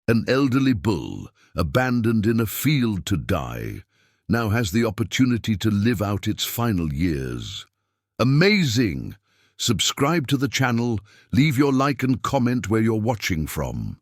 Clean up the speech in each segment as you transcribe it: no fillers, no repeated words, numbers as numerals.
An elderly bull, abandoned in a field to die, now has the opportunity to live out its final years. Amazing! Subscribe to the channel, leave your like and comment where you're watching from.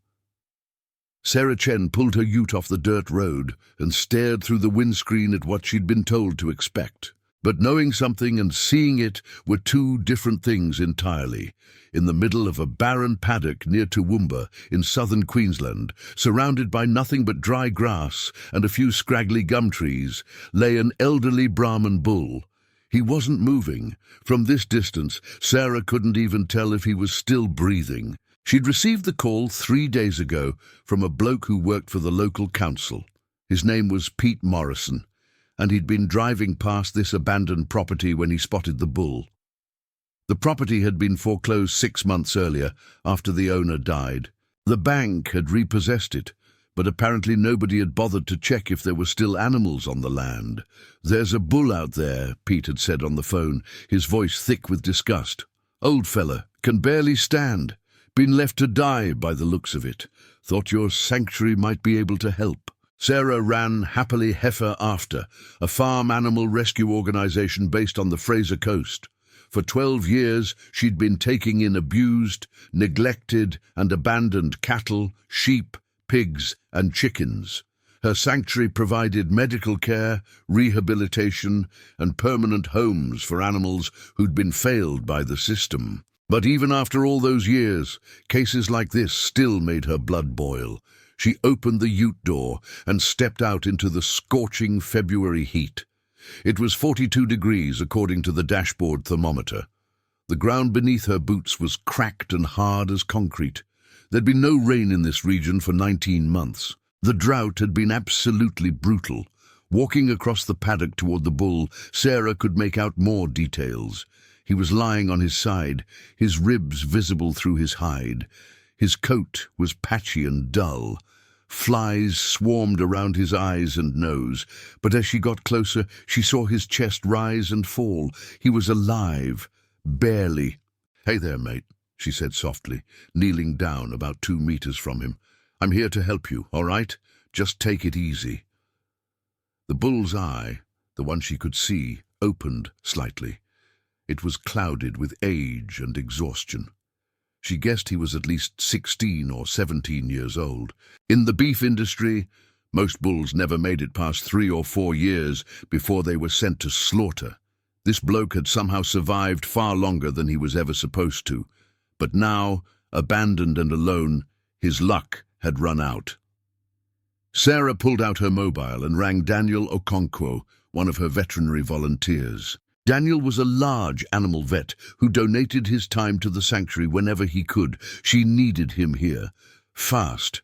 Sarah Chen pulled her ute off the dirt road and stared through the windscreen at what she'd been told to expect. But knowing something and seeing it were two different things entirely. In the middle of a barren paddock near Toowoomba in southern Queensland, surrounded by nothing but dry grass and a few scraggly gum trees, lay an elderly Brahman bull. He wasn't moving. From this distance, Sarah couldn't even tell if he was still breathing. She'd received the call 3 days ago from a bloke who worked for the local council. His name was Pete Morrison, and he'd been driving past this abandoned property when he spotted the bull. The property had been foreclosed 6 months earlier after the owner died. The bank had repossessed it, but apparently nobody had bothered to check if there were still animals on the land. "There's a bull out there," Pete had said on the phone, his voice thick with disgust. "Old fella, can barely stand. Been left to die by the looks of it. Thought your sanctuary might be able to help." Sarah ran happily heifer after, a farm animal rescue organization based on the Fraser Coast. For 12 years, she'd been taking in abused, neglected, and abandoned cattle, sheep, pigs, and chickens. Her sanctuary provided medical care, rehabilitation, and permanent homes for animals who'd been failed by the system. But even after all those years, cases like this still made her blood boil. She opened the ute door and stepped out into the scorching February heat. It was 42 degrees according to the dashboard thermometer. The ground beneath her boots was cracked and hard as concrete. There'd been no rain in this region for 19 months. The drought had been absolutely brutal. Walking across the paddock toward the bull, Sarah could make out more details. He was lying on his side, his ribs visible through his hide. His coat was patchy and dull. Flies swarmed around his eyes and nose, but as she got closer, she saw his chest rise and fall. He was alive, barely. "Hey there, mate," she said softly, kneeling down about 2 meters from him. "I'm here to help you, all right? Just take it easy." The bull's eye, the one she could see, opened slightly. It was clouded with age and exhaustion. She guessed he was at least 16 or 17 years old. In the beef industry, most bulls never made it past 3 or 4 years before they were sent to slaughter. This bloke had somehow survived far longer than he was ever supposed to. But now, abandoned and alone, his luck had run out. Sarah pulled out her mobile and rang Daniel Okonkwo, one of her veterinary volunteers. Daniel was a large animal vet who donated his time to the sanctuary whenever he could. She needed him here. Fast.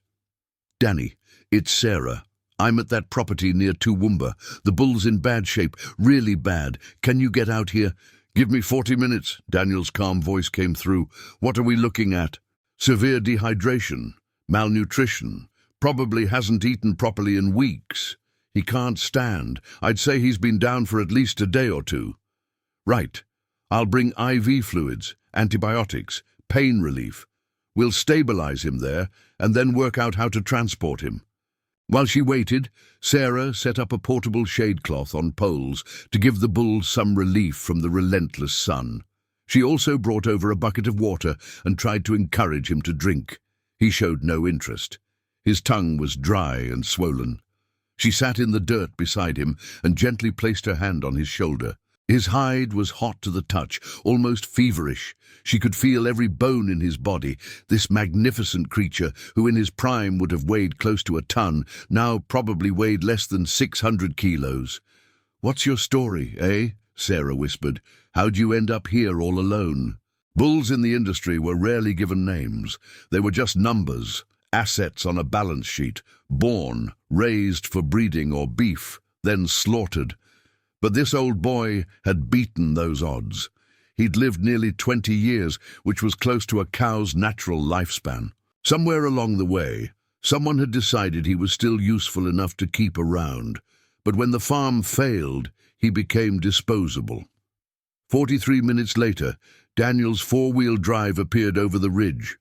"Danny, it's Sarah. I'm at that property near Toowoomba. The bull's in bad shape, really bad. Can you get out here?" "Give me 40 minutes, Daniel's calm voice came through. "What are we looking at?" "Severe dehydration, malnutrition. Probably hasn't eaten properly in weeks. He can't stand. I'd say he's been down for at least a day or 2. "Right. I'll bring IV fluids, antibiotics, pain relief. We'll stabilize him there and then work out how to transport him." While she waited, Sarah set up a portable shade cloth on poles to give the bull some relief from the relentless sun. She also brought over a bucket of water and tried to encourage him to drink. He showed no interest. His tongue was dry and swollen. She sat in the dirt beside him and gently placed her hand on his shoulder. His hide was hot to the touch, almost feverish. She could feel every bone in his body. This magnificent creature, who in his prime would have weighed close to a ton, now probably weighed less than 600 kilos. "What's your story, eh?" Sarah whispered. "How'd you end up here all alone?" Bulls in the industry were rarely given names. They were just numbers, assets on a balance sheet, born, raised for breeding or beef, then slaughtered. But this old boy had beaten those odds. He'd lived nearly 20 years, which was close to a cow's natural lifespan. Somewhere along the way, someone had decided he was still useful enough to keep around. But when the farm failed, he became disposable. 43 minutes later, Daniel's 4-wheel drive appeared over the ridge.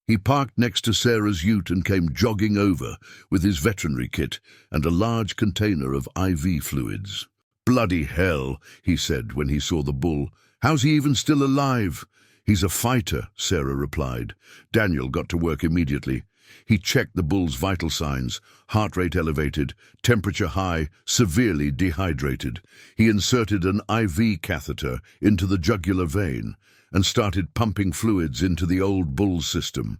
He parked next to Sarah's ute and came jogging over with his veterinary kit and a large container of IV fluids. "Bloody hell," he said when he saw the bull. "How's he even still alive?" "He's a fighter," Sarah replied. Daniel got to work immediately. He checked the bull's vital signs: heart rate elevated, temperature high, severely dehydrated. He inserted an IV catheter into the jugular vein and started pumping fluids into the old bull's system.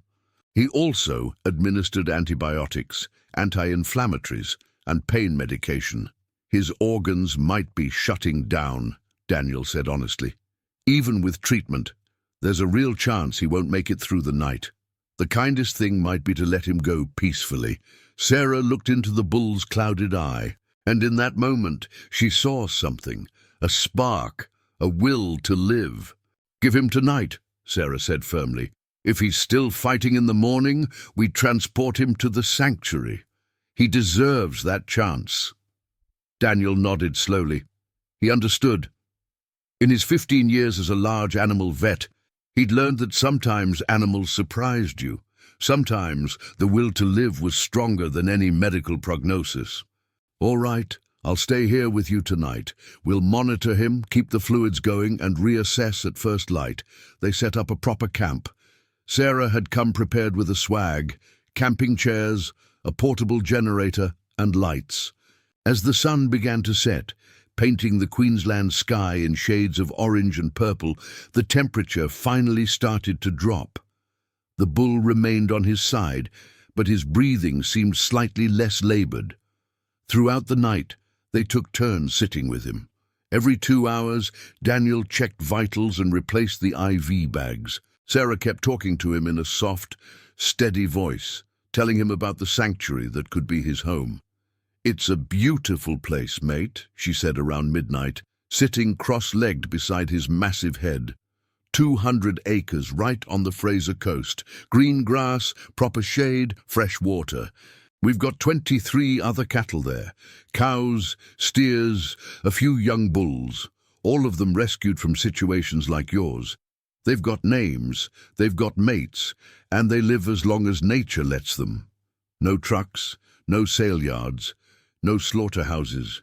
He also administered antibiotics, anti-inflammatories, and pain medication. "His organs might be shutting down," Daniel said honestly. "Even with treatment, there's a real chance he won't make it through the night. The kindest thing might be to let him go peacefully." Sarah looked into the bull's clouded eye, and in that moment she saw something, a spark, a will to live. "Give him tonight," Sarah said firmly. "If he's still fighting in the morning, we transport him to the sanctuary. He deserves that chance." Daniel nodded slowly. He understood. In his 15 years as a large animal vet, he'd learned that sometimes animals surprised you. Sometimes the will to live was stronger than any medical prognosis. "All right, I'll stay here with you tonight. We'll monitor him, keep the fluids going, and reassess at first light." They set up a proper camp. Sarah had come prepared with a swag, camping chairs, a portable generator, and lights. As the sun began to set, painting the Queensland sky in shades of orange and purple, the temperature finally started to drop. The bull remained on his side, but his breathing seemed slightly less labored. Throughout the night, they took turns sitting with him. Every 2 hours, Daniel checked vitals and replaced the IV bags. Sarah kept talking to him in a soft, steady voice, telling him about the sanctuary that could be his home. "It's a beautiful place, mate," she said around midnight, sitting cross-legged beside his massive head. 200 acres right on the Fraser coast. Green grass, proper shade, fresh water. We've got 23 other cattle there. Cows, steers, a few young bulls. All of them rescued from situations like yours. They've got names, they've got mates, and they live as long as nature lets them. No trucks, no sale yards, no slaughterhouses."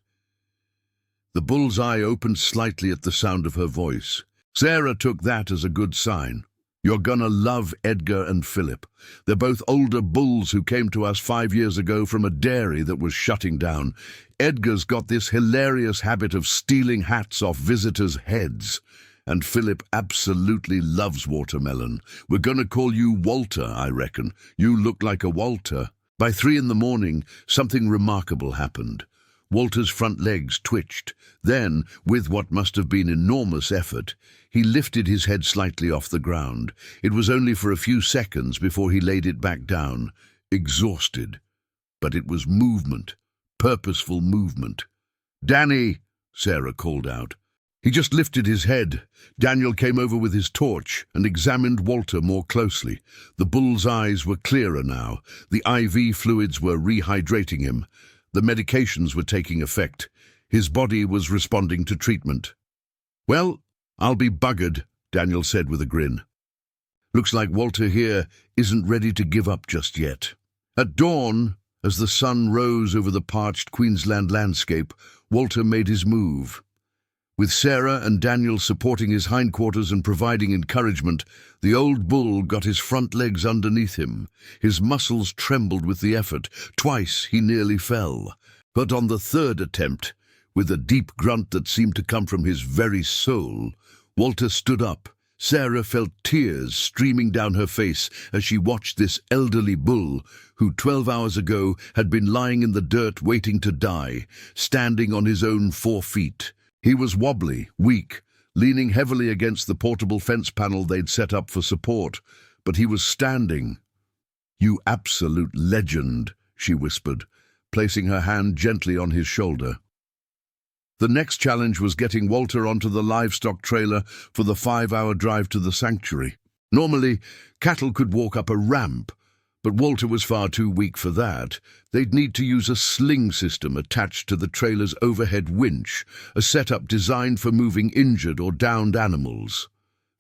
The bull's eye opened slightly at the sound of her voice. Sarah took that as a good sign. "You're gonna love Edgar and Philip. They're both older bulls who came to us 5 years ago from a dairy that was shutting down. Edgar's got this hilarious habit of stealing hats off visitors' heads. And Philip absolutely loves watermelon. We're gonna call you Walter, I reckon. You look like a Walter." By 3 in the morning, something remarkable happened. Walter's front legs twitched. Then, with what must have been enormous effort, he lifted his head slightly off the ground. It was only for a few seconds before he laid it back down, exhausted. But it was movement, purposeful movement. "Danny!" Sarah called out. He just lifted his head. Daniel came over with his torch and examined Walter more closely. The bull's eyes were clearer now. The IV fluids were rehydrating him. The medications were taking effect. His body was responding to treatment. "Well, I'll be buggered," Daniel said with a grin. "Looks like Walter here isn't ready to give up just yet." At dawn, as the sun rose over the parched Queensland landscape, Walter made his move. With Sarah and Daniel supporting his hindquarters and providing encouragement, the old bull got his front legs underneath him. His muscles trembled with the effort. Twice he nearly fell. But on the third attempt, with a deep grunt that seemed to come from his very soul, Walter stood up. Sarah felt tears streaming down her face as she watched this elderly bull, who 12 hours ago had been lying in the dirt waiting to die, standing on his own 4 feet. He was wobbly, weak, leaning heavily against the portable fence panel they'd set up for support, but he was standing. "You absolute legend," she whispered, placing her hand gently on his shoulder. The next challenge was getting Walter onto the livestock trailer for the 5-hour drive to the sanctuary. Normally, cattle could walk up a ramp, but Walter was far too weak for that. They'd need to use a sling system attached to the trailer's overhead winch, a setup designed for moving injured or downed animals.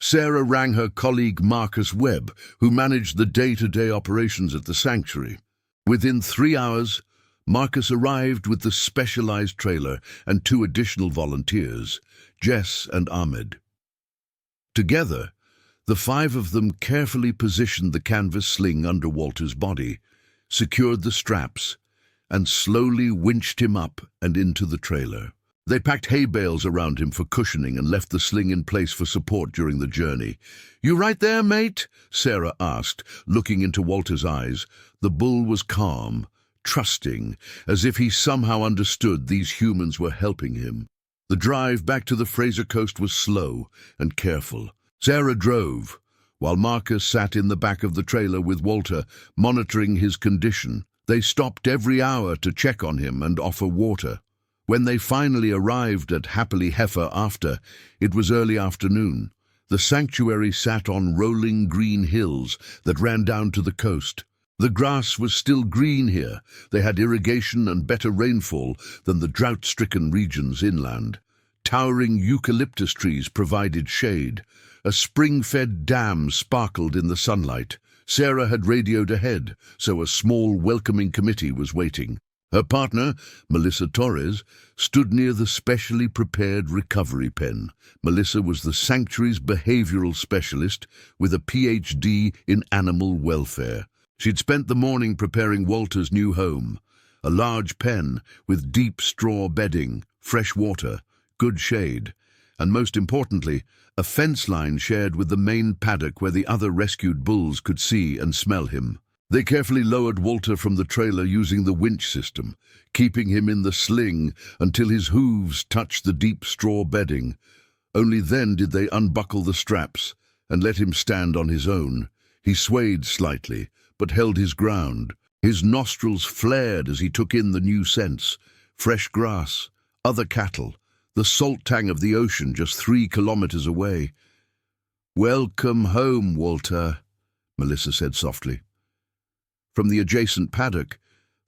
Sarah rang her colleague Marcus Webb, who managed the day-to-day operations at the sanctuary. Within 3 hours, Marcus arrived with the specialized trailer and 2 additional volunteers, Jess and Ahmed. Together, the 5 of them carefully positioned the canvas sling under Walter's body, secured the straps, and slowly winched him up and into the trailer. They packed hay bales around him for cushioning and left the sling in place for support during the journey. "You right there, mate?" Sarah asked, looking into Walter's eyes. The bull was calm, trusting, as if he somehow understood these humans were helping him. The drive back to the Fraser coast was slow and careful. Sarah drove, while Marcus sat in the back of the trailer with Walter, monitoring his condition. They stopped every hour to check on him and offer water. When they finally arrived at Happily Heifer After, it was early afternoon. The sanctuary sat on rolling green hills that ran down to the coast. The grass was still green here. They had irrigation and better rainfall than the drought-stricken regions inland. Towering eucalyptus trees provided shade. A spring-fed dam sparkled in the sunlight. Sarah had radioed ahead, so a small welcoming committee was waiting. Her partner, Melissa Torres, stood near the specially prepared recovery pen. Melissa was the sanctuary's behavioral specialist with a PhD in animal welfare. She'd spent the morning preparing Walter's new home, a large pen with deep straw bedding, fresh water, good shade, and most importantly, a fence line shared with the main paddock where the other rescued bulls could see and smell him. They carefully lowered Walter from the trailer using the winch system, keeping him in the sling until his hooves touched the deep straw bedding. Only then did they unbuckle the straps and let him stand on his own. He swayed slightly, but held his ground. His nostrils flared as he took in the new scents: fresh grass, other cattle, the salt tang of the ocean just 3 kilometers away. "Welcome home, Walter," Melissa said softly. From the adjacent paddock,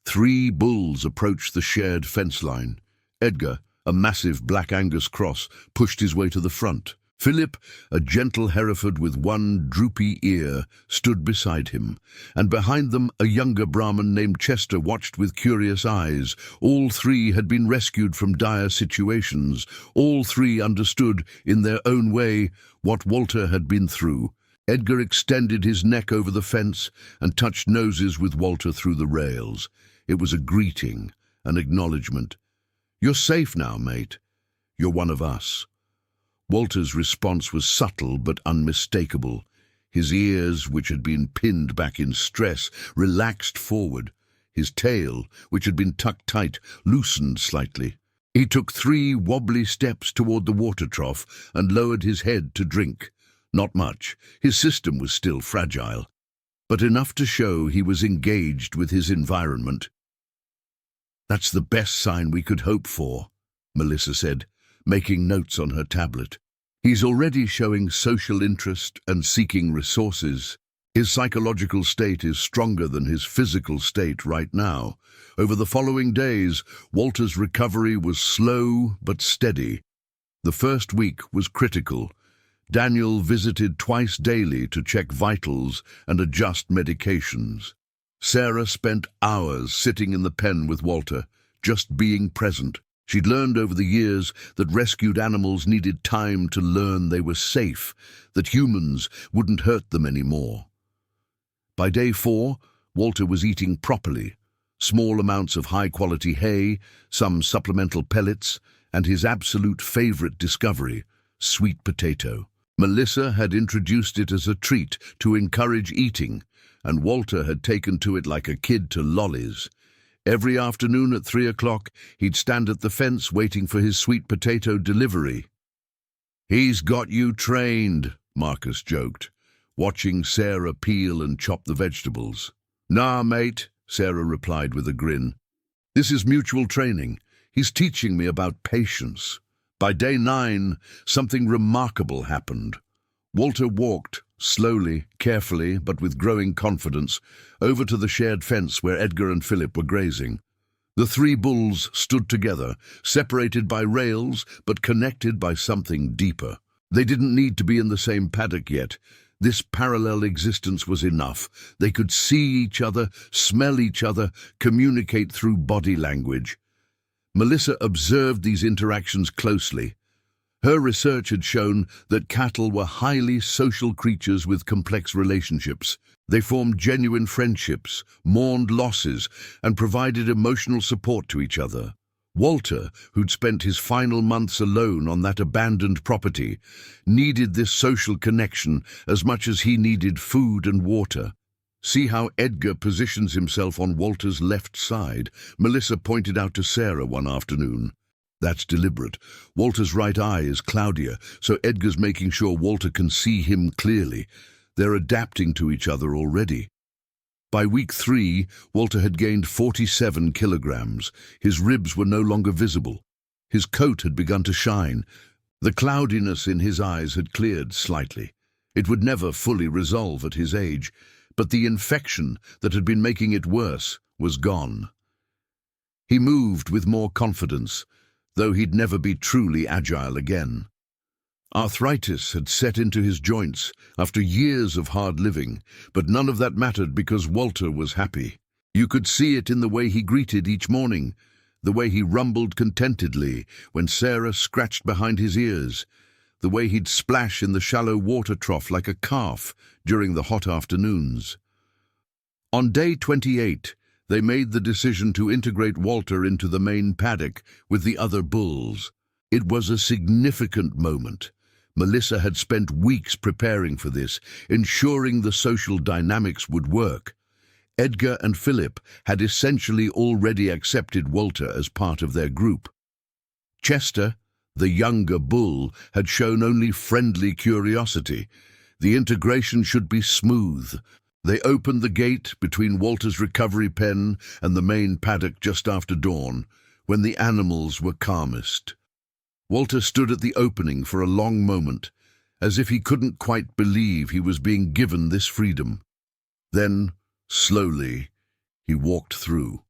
3 bulls approached the shared fence line. Edgar, a massive black Angus cross, pushed his way to the front. Philip, a gentle Hereford with one droopy ear, stood beside him, and behind them a younger Brahmin named Chester watched with curious eyes. All 3 had been rescued from dire situations. All 3 understood, in their own way, what Walter had been through. Edgar extended his neck over the fence and touched noses with Walter through the rails. It was a greeting, an acknowledgement. "You're safe now, mate. You're one of us." Walter's response was subtle but unmistakable. His ears, which had been pinned back in stress, relaxed forward. His tail, which had been tucked tight, loosened slightly. He took 3 wobbly steps toward the water trough and lowered his head to drink. Not much. His system was still fragile, but enough to show he was engaged with his environment. "That's the best sign we could hope for," Melissa said, making notes on her tablet. "He's already showing social interest and seeking resources. His psychological state is stronger than his physical state right now." Over the following days, Walter's recovery was slow but steady. The first week was critical. Daniel visited twice daily to check vitals and adjust medications. Sarah spent hours sitting in the pen with Walter, just being present. She'd learned over the years that rescued animals needed time to learn they were safe, that humans wouldn't hurt them anymore. By day 4, Walter was eating properly, small amounts of high-quality hay, some supplemental pellets, and his absolute favorite discovery, sweet potato. Melissa had introduced it as a treat to encourage eating, and Walter had taken to it like a kid to lollies. Every afternoon at 3 o'clock, he'd stand at the fence waiting for his sweet potato delivery. "He's got you trained," Marcus joked, watching Sarah peel and chop the vegetables. "Nah, mate," Sarah replied with a grin. "This is mutual training. He's teaching me about patience." By day 9, something remarkable happened. Walter walked, slowly, carefully, but with growing confidence, over to the shared fence where Edgar and Philip were grazing. The 3 bulls stood together, separated by rails, but connected by something deeper. They didn't need to be in the same paddock yet. This parallel existence was enough. They could see each other, smell each other, communicate through body language. Melissa observed these interactions closely. Her research had shown that cattle were highly social creatures with complex relationships. They formed genuine friendships, mourned losses, and provided emotional support to each other. Walter, who'd spent his final months alone on that abandoned property, needed this social connection as much as he needed food and water. "See how Edgar positions himself on Walter's left side," Melissa pointed out to Sarah one afternoon. "That's deliberate. Walter's right eye is cloudier, so Edgar's making sure Walter can see him clearly. They're adapting to each other already." By week 3, Walter had gained 47 kilograms. His ribs were no longer visible. His coat had begun to shine. The cloudiness in his eyes had cleared slightly. It would never fully resolve at his age, but the infection that had been making it worse was gone. He moved with more confidence, though he'd never be truly agile again. Arthritis had set into his joints after years of hard living, but none of that mattered because Walter was happy. You could see it in the way he greeted each morning, the way he rumbled contentedly when Sarah scratched behind his ears, the way he'd splash in the shallow water trough like a calf during the hot afternoons. On day 28, they made the decision to integrate Walter into the main paddock with the other bulls. It was a significant moment. Melissa had spent weeks preparing for this, ensuring the social dynamics would work. Edgar and Philip had essentially already accepted Walter as part of their group. Chester, the younger bull, had shown only friendly curiosity. The integration should be smooth. They opened the gate between Walter's recovery pen and the main paddock just after dawn, when the animals were calmest. Walter stood at the opening for a long moment, as if he couldn't quite believe he was being given this freedom. Then, slowly, he walked through.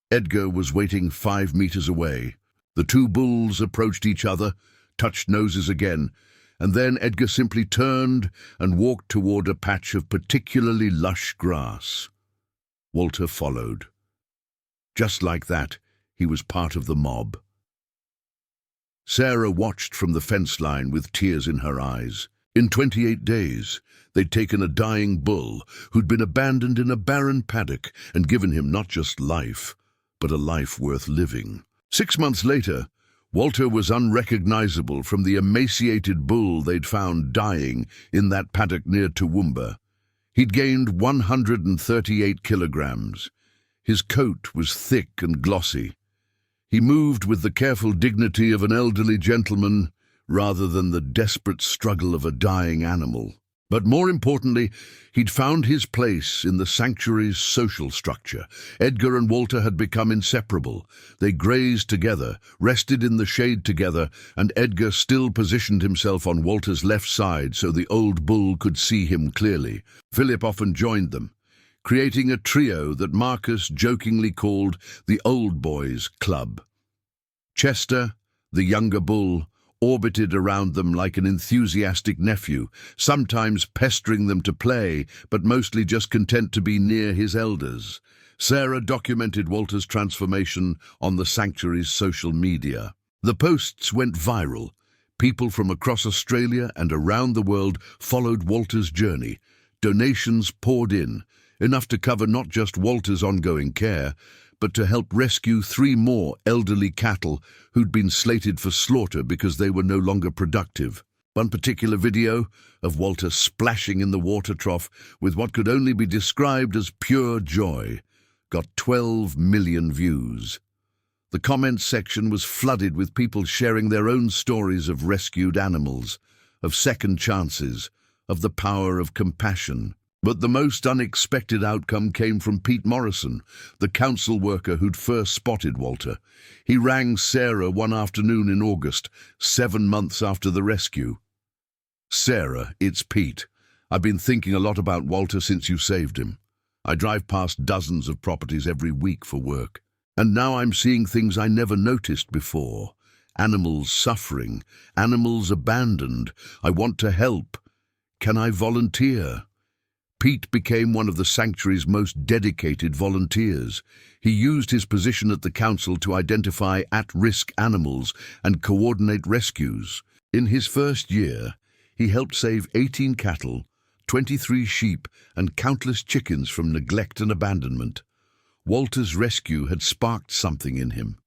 Edgar was waiting 5 meters away. The two bulls approached each other, touched noses again, and then Edgar simply turned and walked toward a patch of particularly lush grass. Walter followed. Just like that, he was part of the mob. Sarah watched from the fence line with tears in her eyes. In 28 days, they'd taken a dying bull who'd been abandoned in a barren paddock and given him not just life, but a life worth living. 6 months later, Walter was unrecognizable from the emaciated bull they'd found dying in that paddock near Toowoomba. He'd gained 138 kilograms. His coat was thick and glossy. He moved with the careful dignity of an elderly gentleman rather than the desperate struggle of a dying animal. But more importantly, he'd found his place in the sanctuary's social structure. Edgar and Walter had become inseparable. They grazed together, rested in the shade together, and Edgar still positioned himself on Walter's left side so the old bull could see him clearly. Philip often joined them, creating a trio that Marcus jokingly called the Old Boys Club. Chester, the younger bull, orbited around them like an enthusiastic nephew, sometimes pestering them to play, but mostly just content to be near his elders. Sarah documented Walter's transformation on the sanctuary's social media. The posts went viral. People from across Australia and around the world followed Walter's journey. Donations poured in, enough to cover not just Walter's ongoing care, but to help rescue 3 more elderly cattle who'd been slated for slaughter because they were no longer productive. One particular video of Walter splashing in the water trough with what could only be described as pure joy got 12 million views. The comments section was flooded with people sharing their own stories of rescued animals, of second chances, of the power of compassion. But the most unexpected outcome came from Pete Morrison, the council worker who'd first spotted Walter. He rang Sarah one afternoon in August, 7 months after the rescue. "Sarah, it's Pete. I've been thinking a lot about Walter since you saved him. I drive past dozens of properties every week for work, and now I'm seeing things I never noticed before. animals suffering, animals abandoned. I want to help. Can I volunteer? Pete became one of the sanctuary's most dedicated volunteers. He used his position at the council to identify at-risk animals and coordinate rescues. In his first year, he helped save 18 cattle, 23 sheep, and countless chickens from neglect and abandonment. Walter's rescue had sparked something in him.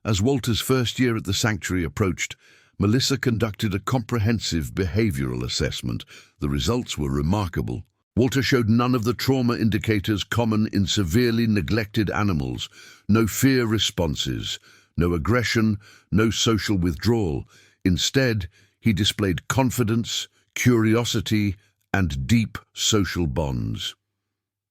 As Walter's first year at the sanctuary approached, Melissa conducted a comprehensive behavioral assessment. The results were remarkable. Walter showed none of the trauma indicators common in severely neglected animals. No fear responses, no aggression, no social withdrawal. Instead, he displayed confidence, curiosity, and deep social bonds.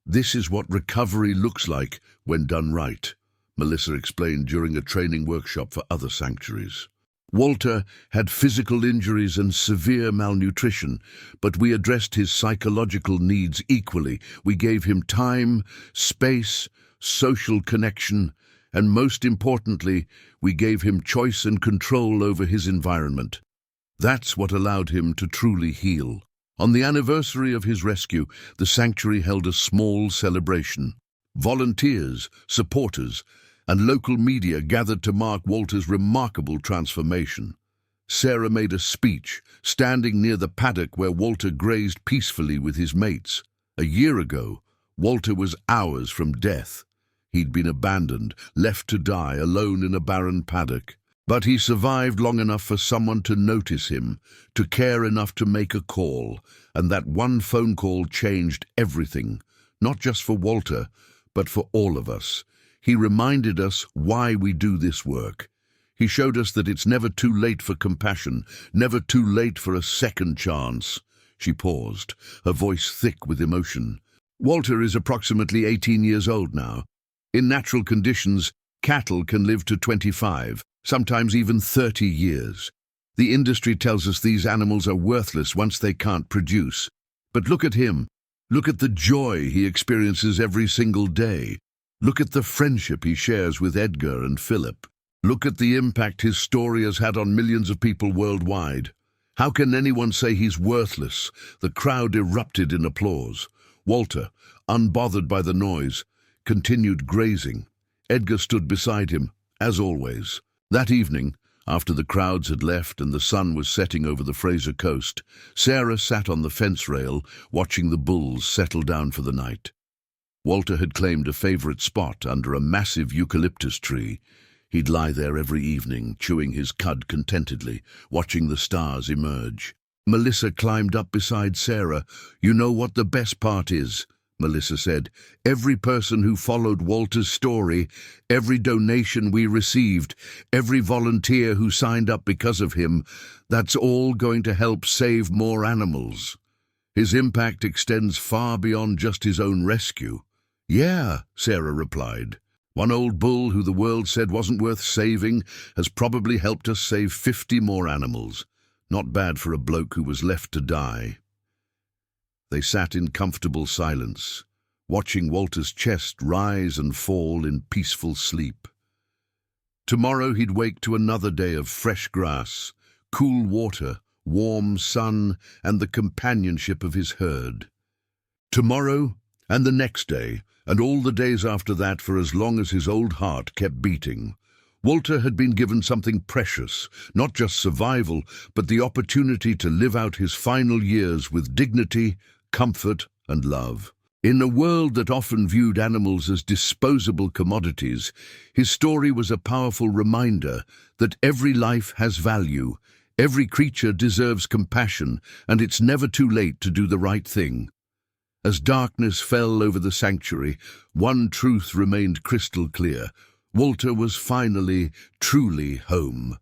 This is what recovery looks like when done right, Melissa explained during a training workshop for other sanctuaries. Walter had physical injuries and severe malnutrition, but we addressed his psychological needs equally. We gave him time, space, social connection, and most importantly, we gave him choice and control over his environment. That's what allowed him to truly heal. On the anniversary of his rescue, the sanctuary held a small celebration. Volunteers, supporters, and local media gathered to mark Walter's remarkable transformation. Sarah made a speech, standing near the paddock where Walter grazed peacefully with his mates. A year ago, Walter was hours from death. He'd been abandoned, left to die alone in a barren paddock. But he survived long enough for someone to notice him, to care enough to make a call, and that one phone call changed everything, not just for Walter, but for all of us. He reminded us why we do this work. He showed us that it's never too late for compassion, never too late for a second chance. She paused, her voice thick with emotion. Walter is approximately 18 years old now. In natural conditions, cattle can live to 25, sometimes even 30 years. The industry tells us these animals are worthless once they can't produce. But look at him. Look at the joy he experiences every single day. Look at the friendship he shares with Edgar and Philip. Look at the impact his story has had on millions of people worldwide. How can anyone say he's worthless? The crowd erupted in applause. Walter, unbothered by the noise, continued grazing. Edgar stood beside him, as always. That evening, after the crowds had left and the sun was setting over the Fraser coast, Sarah sat on the fence rail, watching the bulls settle down for the night. Walter had claimed a favorite spot under a massive eucalyptus tree. He'd lie there every evening, chewing his cud contentedly, watching the stars emerge. Melissa climbed up beside Sarah. "You know what the best part is," Melissa said. "Every person who followed Walter's story, every donation we received, every volunteer who signed up because of him, that's all going to help save more animals. His impact extends far beyond just his own rescue." "Yeah," Sarah replied. "One old bull who the world said wasn't worth saving has probably helped us save 50 more animals. Not bad for a bloke who was left to die." They sat in comfortable silence, watching Walter's chest rise and fall in peaceful sleep. Tomorrow he'd wake to another day of fresh grass, cool water, warm sun, and the companionship of his herd. Tomorrow, and the next day, and all the days after that for as long as his old heart kept beating. Walter had been given something precious, not just survival, but the opportunity to live out his final years with dignity, comfort, and love. In a world that often viewed animals as disposable commodities, his story was a powerful reminder that every life has value, every creature deserves compassion, and it's never too late to do the right thing. As darkness fell over the sanctuary, one truth remained crystal clear. Walter was finally, truly home.